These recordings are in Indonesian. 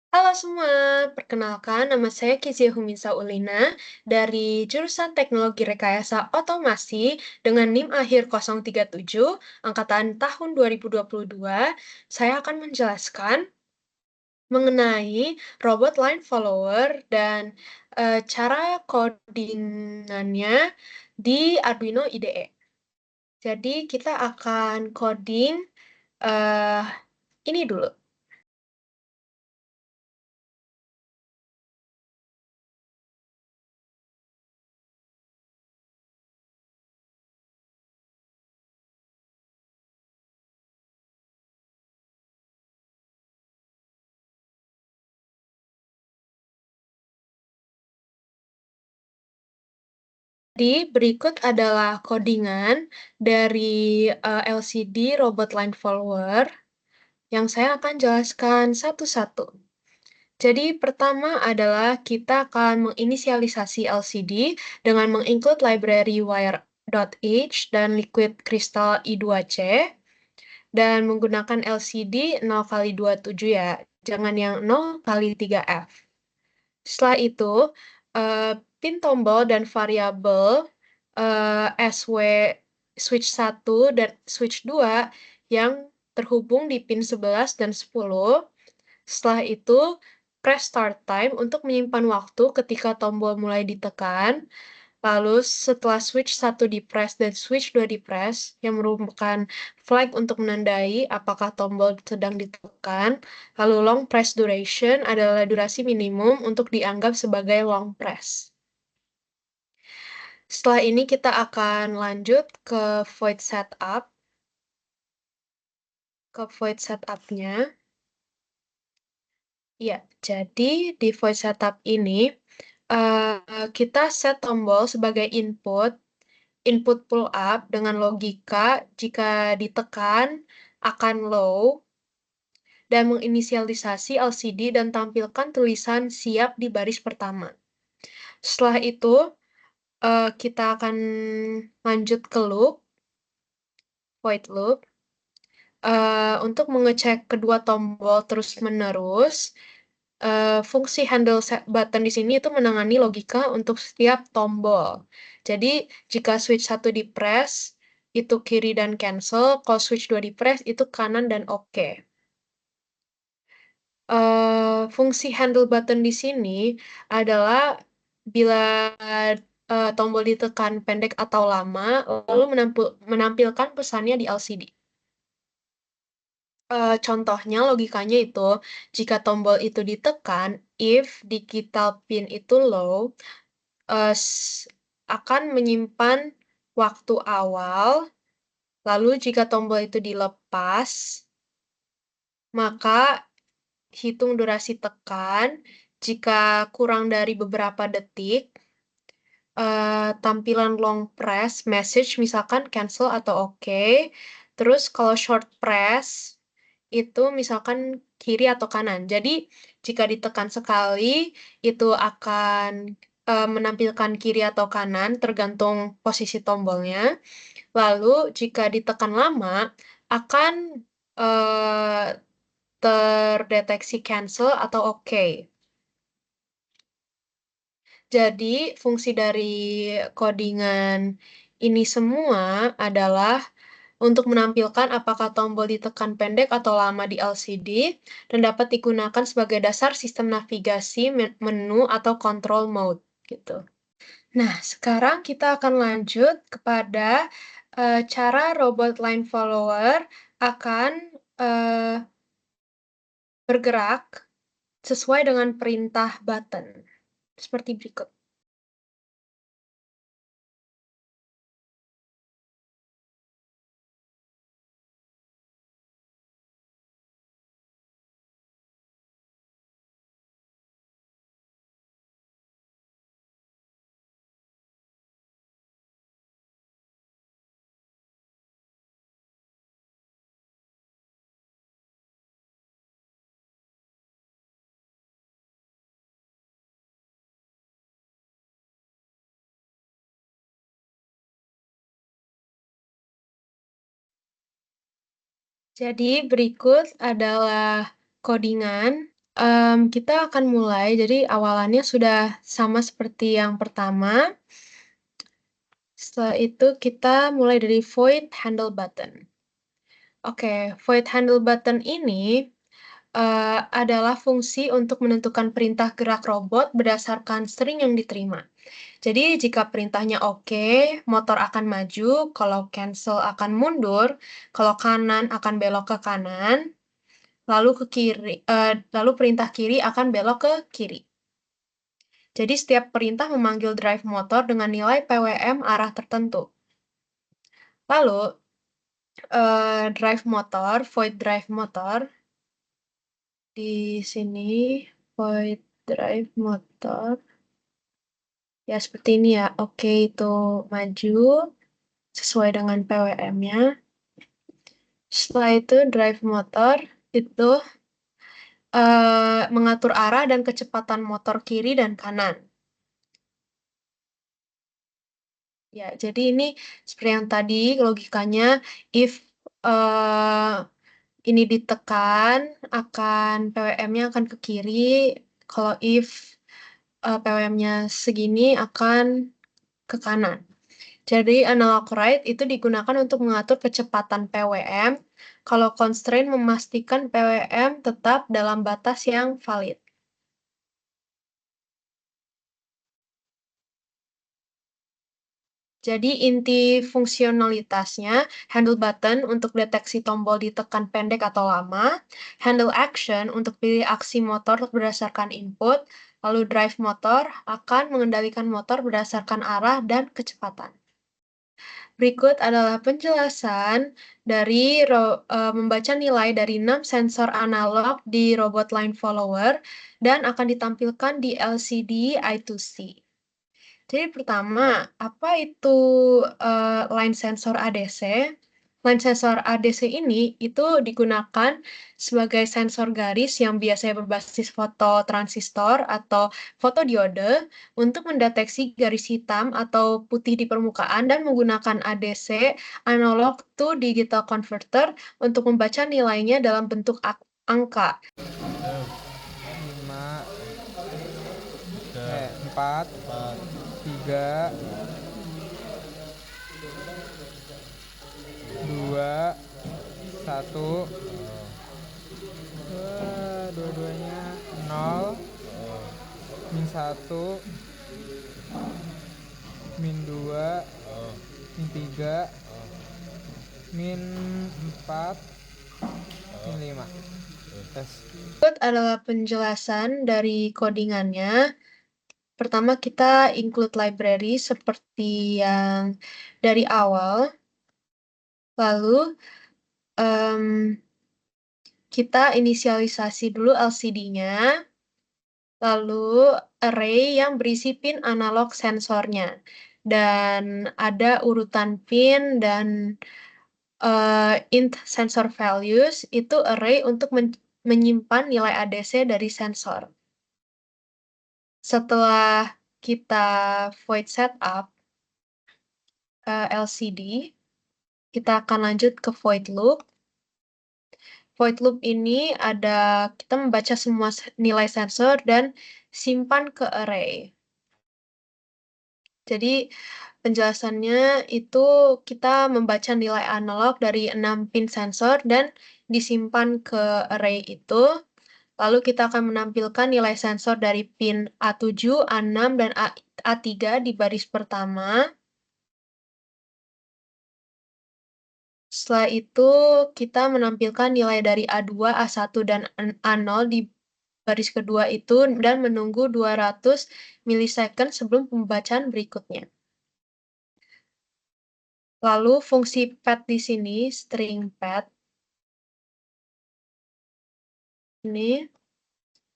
Halo semua, perkenalkan nama saya Kezia Humisa Ulina dari jurusan Teknologi Rekayasa Otomasi dengan NIM akhir 037 angkatan tahun 2022. Saya akan menjelaskan mengenai robot line follower dan cara codingannya di Arduino IDE. Jadi kita akan coding eh ini dulu. Jadi, berikut adalah codingan dari LCD robot line follower yang saya akan jelaskan satu-satu. Jadi, pertama adalah kita akan menginisialisasi LCD dengan menginclude library wire.h dan liquid crystal I2C dan menggunakan LCD 0x27 ya, jangan yang 0x3F. Setelah itu, pin tombol dan variabel SW switch 1 dan switch 2 yang terhubung di pin 11 dan 10. Setelah itu, press start time untuk menyimpan waktu ketika tombol mulai ditekan. Lalu setelah switch 1 di-press dan switch 2 di-press, yang merupakan flag untuk menandai apakah tombol sedang ditekan. Lalu long press duration adalah durasi minimum untuk dianggap sebagai long press. Setelah ini kita akan lanjut ke void setup. Nya. Ya, jadi di void setup ini, kita set tombol sebagai input pull up dengan logika jika ditekan akan low, dan menginisialisasi LCD dan tampilkan tulisan siap di baris pertama. Setelah itu, kita akan lanjut ke void loop, untuk mengecek kedua tombol terus-menerus. Fungsi handle set button di sini itu menangani logika untuk setiap tombol. Jadi, jika switch 1 di-press, itu kiri dan cancel, kalau switch 2 di-press, itu kanan dan oke. Fungsi handle button di sini adalah bila tombol ditekan pendek atau lama, lalu menampilkan pesannya di LCD. Contohnya logikanya itu, jika tombol itu ditekan, if digital pin itu low, akan menyimpan waktu awal, lalu jika tombol itu dilepas, maka hitung durasi tekan, jika kurang dari beberapa detik, tampilan long press, message misalkan cancel atau oke, terus kalau short press, itu misalkan kiri atau kanan. Jadi, jika ditekan sekali, itu akan menampilkan kiri atau kanan, tergantung posisi tombolnya. Lalu, jika ditekan lama, akan eh, terdeteksi cancel atau oke. Jadi, fungsi dari codingan ini semua adalah untuk menampilkan apakah tombol ditekan pendek atau lama di LCD dan dapat digunakan sebagai dasar sistem navigasi menu atau control mode gitu. Nah, sekarang kita akan lanjut kepada cara robot line follower akan uh, bergerak sesuai dengan perintah button. Seperti berikut. Jadi berikut adalah codingan Kita akan mulai, jadi awalannya sudah sama seperti yang pertama. Setelah itu kita mulai dari void handle button. Oke, void handle button ini adalah fungsi untuk menentukan perintah gerak robot berdasarkan string yang diterima. Jadi jika perintahnya oke, motor akan maju, kalau cancel akan mundur, kalau kanan akan belok ke kanan, lalu ke kiri, lalu perintah kiri akan belok ke kiri. Jadi setiap perintah memanggil drive motor dengan nilai PWM arah tertentu. Lalu drive motor, void drive motor, di sini void drive motor, ya seperti ini ya. Oke, itu maju sesuai dengan PWM-nya. Setelah itu drive motor itu mengatur arah dan kecepatan motor kiri dan kanan. Ya, jadi ini seperti yang tadi logikanya, if ini ditekan, PWM-nya akan ke kiri, kalau if PWM-nya segini akan ke kanan. Jadi analog ride itu digunakan untuk mengatur kecepatan PWM, kalau constraint memastikan PWM tetap dalam batas yang valid. Jadi inti fungsionalitasnya, handle button untuk deteksi tombol ditekan pendek atau lama, handle action untuk pilih aksi motor berdasarkan input, lalu drive motor akan mengendalikan motor berdasarkan arah dan kecepatan. Berikut adalah penjelasan dari membaca nilai dari 6 sensor analog di robot line follower dan akan ditampilkan di LCD I2C. Jadi pertama, apa itu line sensor ADC? Line sensor ADC ini itu digunakan sebagai sensor garis yang biasanya berbasis fototransistor atau fotodiode untuk mendeteksi garis hitam atau putih di permukaan dan menggunakan ADC analog to digital converter untuk membaca nilainya dalam bentuk angka. 5 4 3 2 1 dua-duanya 0 min 1 min 2 min 3 min 4 min 5. Tes. Berikut adalah penjelasan dari codingannya. Pertama kita include library seperti yang dari awal. Lalu kita inisialisasi dulu LCD-nya. Lalu array yang berisi pin analog sensornya. Dan ada urutan pin dan int sensor values itu array untuk menyimpan nilai ADC dari sensor. Setelah kita void setup LCD, kita akan lanjut ke void loop. Void loop ini kita membaca semua nilai sensor dan simpan ke array. Jadi penjelasannya itu kita membaca nilai analog dari 6 pin sensor dan disimpan ke array itu. Lalu kita akan menampilkan nilai sensor dari pin A7, A6, dan A3 di baris pertama. Setelah itu, kita menampilkan nilai dari A2, A1, dan A0 di baris kedua itu dan menunggu 200 milisecond sebelum pembacaan berikutnya. Lalu fungsi pad di sini, string pad, ini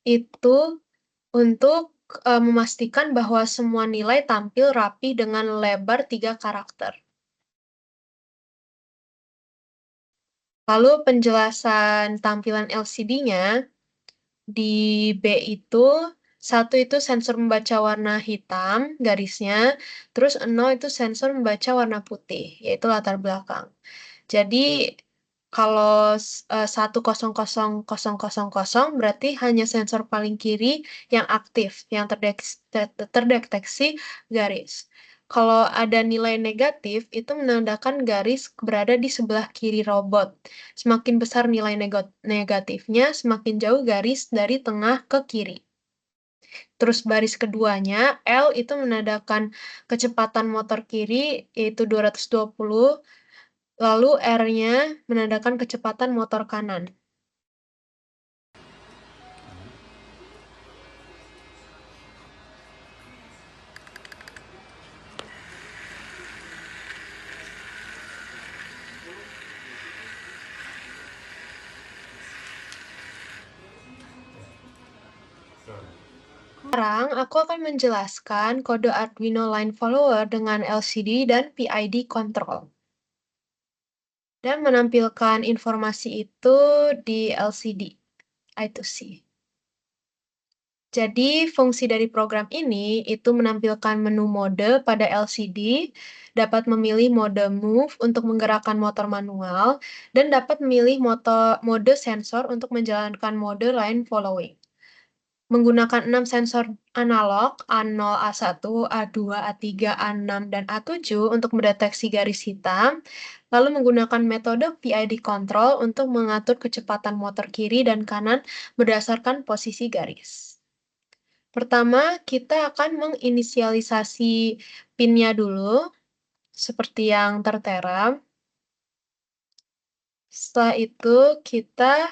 itu untuk memastikan bahwa semua nilai tampil rapi dengan lebar 3 karakter. Lalu penjelasan tampilan LCD-nya, di B itu, 1 itu sensor membaca warna hitam, garisnya, terus 0 itu sensor membaca warna putih, yaitu latar belakang. Jadi, Kalau 1000000 berarti hanya sensor paling kiri yang aktif, yang terdeteksi garis. Kalau ada nilai negatif, itu menandakan garis berada di sebelah kiri robot. Semakin besar nilai negatifnya, semakin jauh garis dari tengah ke kiri. Terus baris keduanya, L itu menandakan kecepatan motor kiri, yaitu 220, lalu R-nya menandakan kecepatan motor kanan. Sekarang aku akan menjelaskan kode Arduino Line Follower dengan LCD dan PID control. Dan menampilkan informasi itu di LCD, I2C. Jadi, fungsi dari program ini itu menampilkan menu mode pada LCD, dapat memilih mode move untuk menggerakkan motor manual, dan dapat memilih mode sensor untuk menjalankan mode line following. Menggunakan 6 sensor analog A0, A1, A2, A3, A6, dan A7 untuk mendeteksi garis hitam, lalu menggunakan metode PID control untuk mengatur kecepatan motor kiri dan kanan berdasarkan posisi garis. Pertama, kita akan menginisialisasi pin-nya dulu, seperti yang tertera. Setelah itu, kita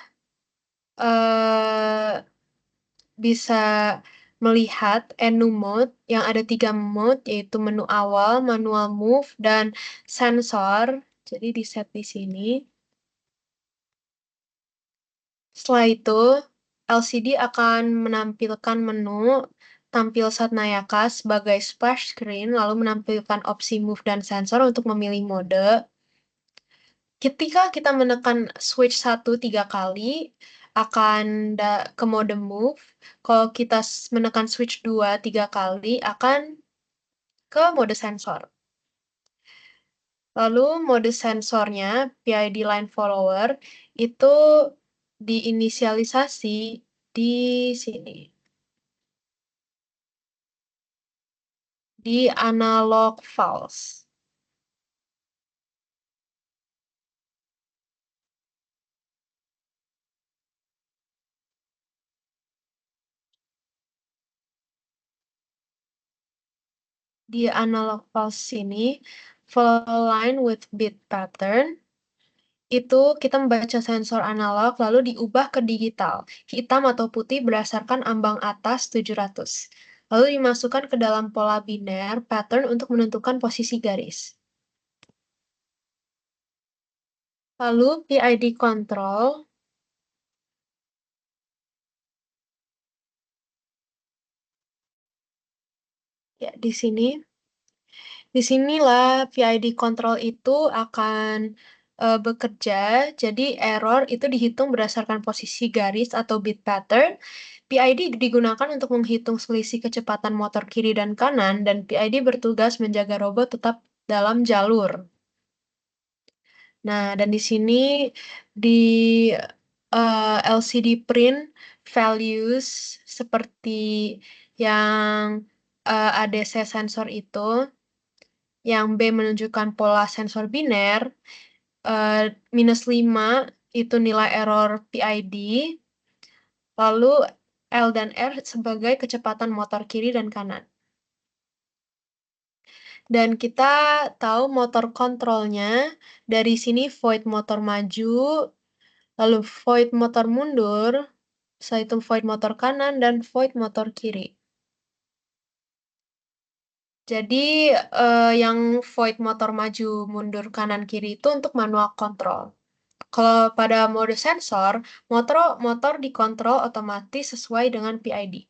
bisa melihat menu mode yang ada 3 mode, yaitu menu awal, manual move, dan sensor. Jadi di set di sini. Setelah itu, LCD akan menampilkan menu tampil saat Nayaka sebagai splash screen, lalu menampilkan opsi move dan sensor untuk memilih mode. Ketika kita menekan switch 1 3 kali, akan ke mode move. Kalau kita menekan switch 2 3 kali, akan ke mode sensor. Lalu mode sensornya, PID line follower, itu diinisialisasi di sini. Di analog false. Di analog pulse ini, follow line with bit pattern, itu kita membaca sensor analog lalu diubah ke digital, hitam atau putih berdasarkan ambang atas 700. Lalu dimasukkan ke dalam pola biner pattern untuk menentukan posisi garis. Lalu PID control, ya di sini. Disinilah PID control itu akan bekerja, jadi error itu dihitung berdasarkan posisi garis atau bit pattern. PID digunakan untuk menghitung selisih kecepatan motor kiri dan kanan, dan PID bertugas menjaga robot tetap dalam jalur. Nah, dan di sini di LCD print values seperti yang ADC sensor itu, yang B menunjukkan pola sensor biner, -5 itu nilai error PID, lalu L dan R sebagai kecepatan motor kiri dan kanan. Dan kita tahu motor kontrolnya, dari sini void motor maju, lalu void motor mundur, setelah itu void motor kanan, dan void motor kiri. Jadi yang void motor maju, mundur, kanan, kiri itu untuk manual control. Kalau pada mode sensor, motor dikontrol otomatis sesuai dengan PID.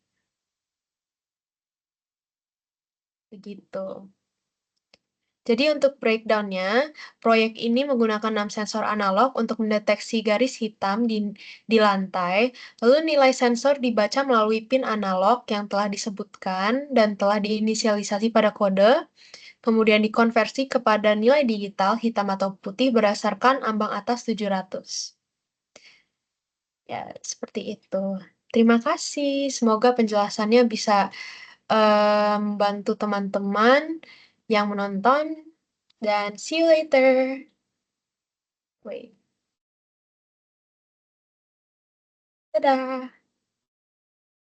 Begitu. Jadi untuk breakdown-nya, proyek ini menggunakan 6 sensor analog untuk mendeteksi garis hitam di lantai, lalu nilai sensor dibaca melalui pin analog yang telah disebutkan dan telah diinisialisasi pada kode. kemudian dikonversi kepada nilai digital hitam atau putih berdasarkan ambang atas 700. Ya, seperti itu. Terima kasih, semoga penjelasannya bisa, membantu teman-teman yang menonton, dan see you later. Wait. Dadah.